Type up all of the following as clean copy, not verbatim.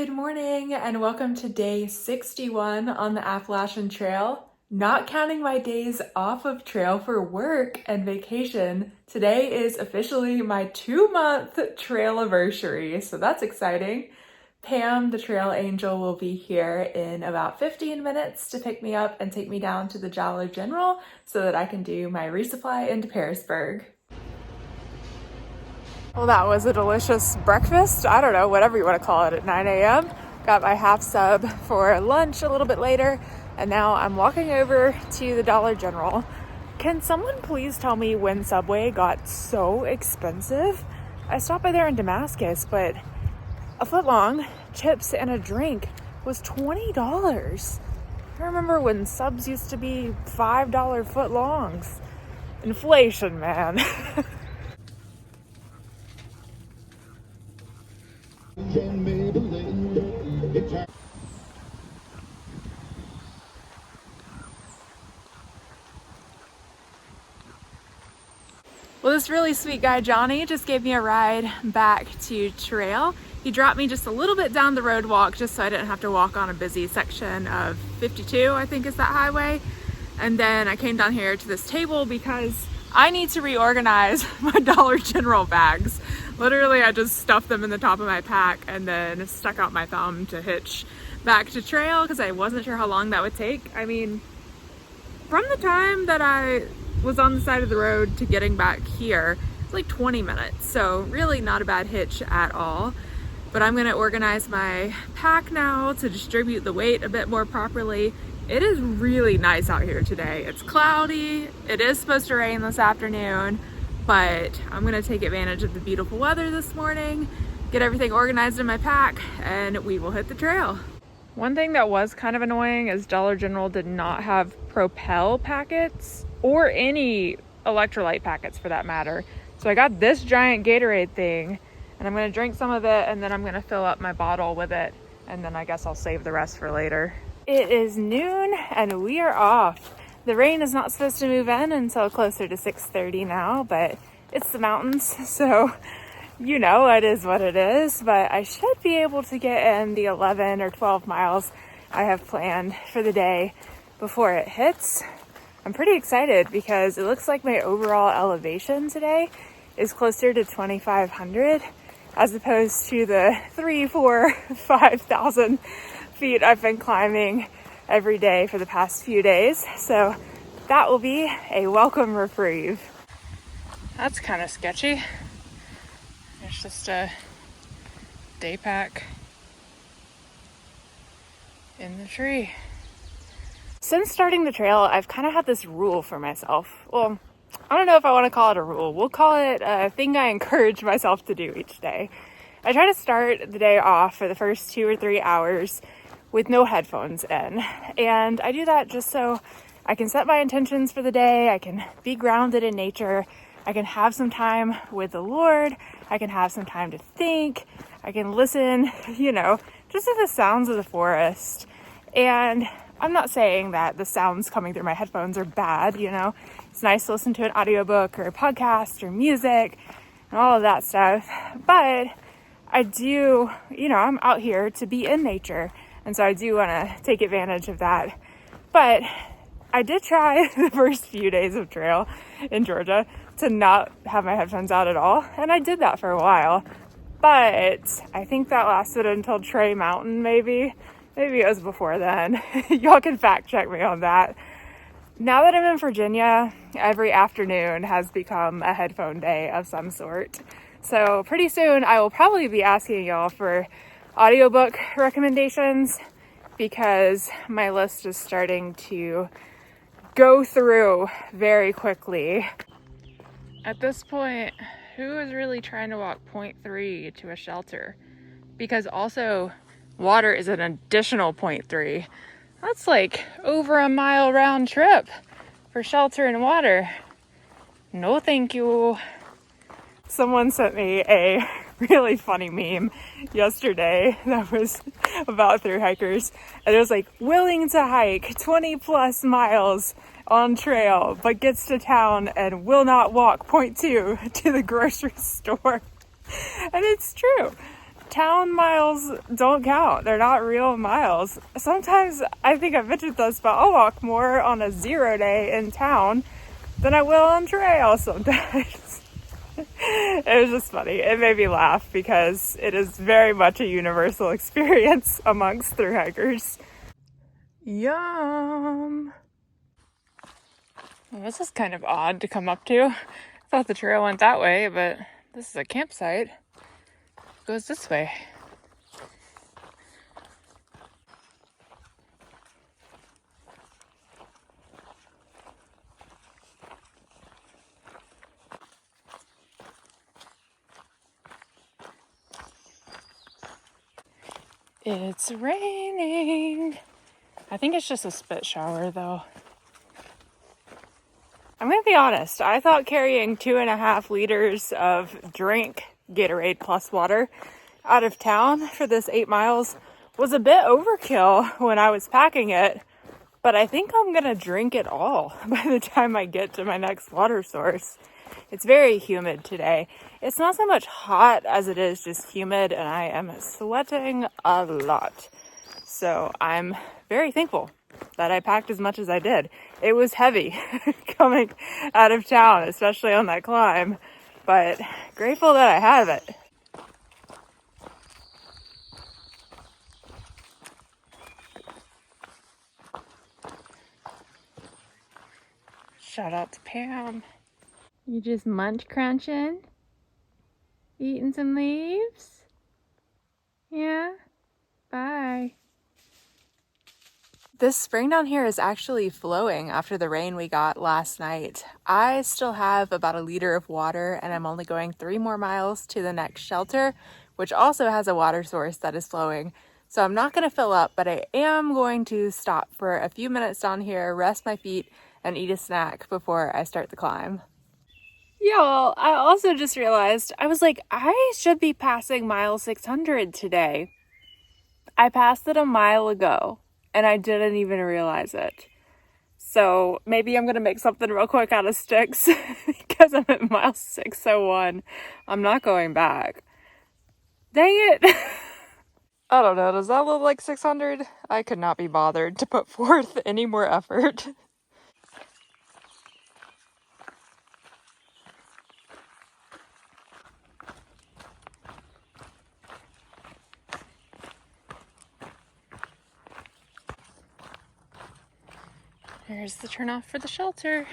Good morning and welcome to day 61 on the Appalachian Trail. Not counting my days off of trail for work and vacation, today is officially my 2-month trail anniversary, so that's exciting. Pam, the trail angel, will be here in about 15 minutes to pick me up and take me down to the Dollar General so that I can do my resupply into Pearisburg. Well, that was a delicious breakfast. I don't know, whatever you want to call it at 9 a.m. Got my half sub for lunch a little bit later, and now I'm walking over to the Dollar General. Can someone please tell me when Subway got so expensive? I stopped by there in Damascus, but a foot long, chips, and a drink was $20. I remember when subs used to be $5 foot longs. Inflation, man. Well, this really sweet guy, Johnny, just gave me a ride back to trail. He dropped me just a little bit down the road walk just so I didn't have to walk on a busy section of 52, I think is that highway. And then I came down here to this table because I need to reorganize my Dollar General bags. Literally, I just stuffed them in the top of my pack and then stuck out my thumb to hitch back to trail because I wasn't sure how long that would take. I mean, from the time that I was on the side of the road to getting back here, it's like 20 minutes. So really not a bad hitch at all. But I'm gonna organize my pack now to distribute the weight a bit more properly. It is really nice out here today. It's cloudy. It is supposed to rain this afternoon, but I'm gonna take advantage of the beautiful weather this morning, get everything organized in my pack, and we will hit the trail. One thing that was kind of annoying is Dollar General did not have Propel packets or any electrolyte packets for that matter. So I got this giant Gatorade thing and I'm gonna drink some of it and then I'm gonna fill up my bottle with it and then I guess I'll save the rest for later. It is noon and we are off. The rain is not supposed to move in until closer to 6:30 now, but it's the mountains, so you know, it is what it is. But I should be able to get in the 11 or 12 miles I have planned for the day before it hits. I'm pretty excited because it looks like my overall elevation today is closer to 2,500 as opposed to the 3,000, 4,000, 5,000 feet I've been climbing every day for the past few days. So that will be a welcome reprieve. That's kind of sketchy. There's just a day pack in the tree. Since starting the trail, I've kind of had this rule for myself. Well, I don't know if I want to call it a rule. We'll call it a thing I encourage myself to do each day. I try to start the day off for the first 2 or 3 hours with no headphones in. And I do that just so I can set my intentions for the day. I can be grounded in nature. I can have some time with the Lord. I can have some time to think. I can listen, just to the sounds of the forest. And I'm not saying that the sounds coming through my headphones are bad, It's nice to listen to an audiobook or a podcast or music and all of that stuff. But I do, I'm out here to be in nature. And so I do want to take advantage of that. But I did try the first few days of trail in Georgia to not have my headphones out at all. And I did that for a while. But I think that lasted until Trey Mountain, maybe. Maybe it was before then. Y'all can fact check me on that. Now that I'm in Virginia, every afternoon has become a headphone day of some sort. So pretty soon I will probably be asking y'all for audiobook recommendations because my list is starting to go through very quickly. At this point, who is really trying to walk 0.3 to a shelter? Because also water is an additional 0.3. That's like over a mile round trip for shelter and water. No, thank you. Someone sent me a really funny meme yesterday that was about thru hikers. And it was like, willing to hike 20 plus miles on trail, but gets to town and will not walk 0.2 to the grocery store. And it's true. town miles don't count. They're not real miles. Sometimes I think I've mentioned this, but I'll walk more on a 0 day in town than I will on trail sometimes. It was just funny. It made me laugh because it is very much a universal experience amongst thru hikers. Yum! Well, this is kind of odd to come up to. I thought the trail went that way, but this is a campsite. It goes this way. It's raining. I think it's just a spit shower though. I'm gonna be honest, I thought carrying 2.5 liters of drink Gatorade plus water out of town for this 8 miles was a bit overkill when I was packing it, but I think I'm gonna drink it all by the time I get to my next water source. It's very humid today. It's not so much hot as it is just humid, and I am sweating a lot. So I'm very thankful that I packed as much as I did. It was heavy coming out of town, especially on that climb, but grateful that I have it. Shout out to Pam. You just munch crunching? Eating some leaves? Yeah? Bye. This spring down here is actually flowing after the rain we got last night. I still have about 1 liter of water, and I'm only going 3 more miles to the next shelter, which also has a water source that is flowing. So I'm not going to fill up, but I am going to stop for a few minutes down here, rest my feet, and eat a snack before I start the climb. Y'all, I also just realized, I was like, I should be passing mile 600 today. I passed it a mile ago, and I didn't even realize it. So maybe I'm going to make something real quick out of sticks because I'm at mile 601. I'm not going back. Dang it. I don't know, does that look like 600? I could not be bothered to put forth any more effort. Here's the turnoff for the shelter.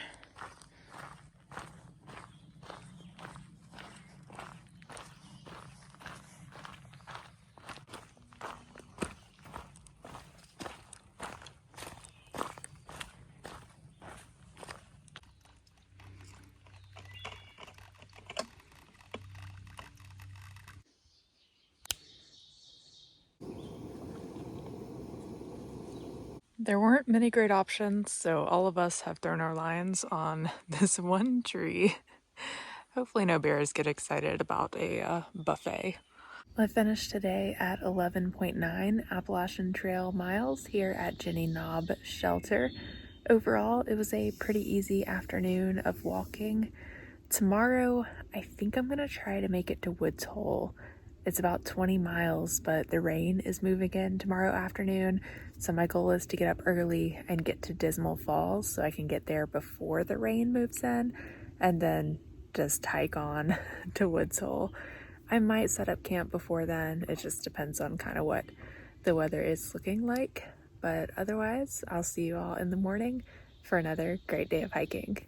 There weren't many great options, so all of us have thrown our lines on this one tree. Hopefully no bears get excited about a buffet. I finished today at 11.9 Appalachian Trail miles here at Jenny Knob Shelter. Overall, it was a pretty easy afternoon of walking. Tomorrow, I think I'm gonna try to make it to Woods Hole. It's about 20 miles, but the rain is moving in tomorrow afternoon, so my goal is to get up early and get to Dismal Falls so I can get there before the rain moves in, and then just hike on to Woods Hole. I might set up camp before then. It just depends on kind of what the weather is looking like, but otherwise, I'll see you all in the morning for another great day of hiking.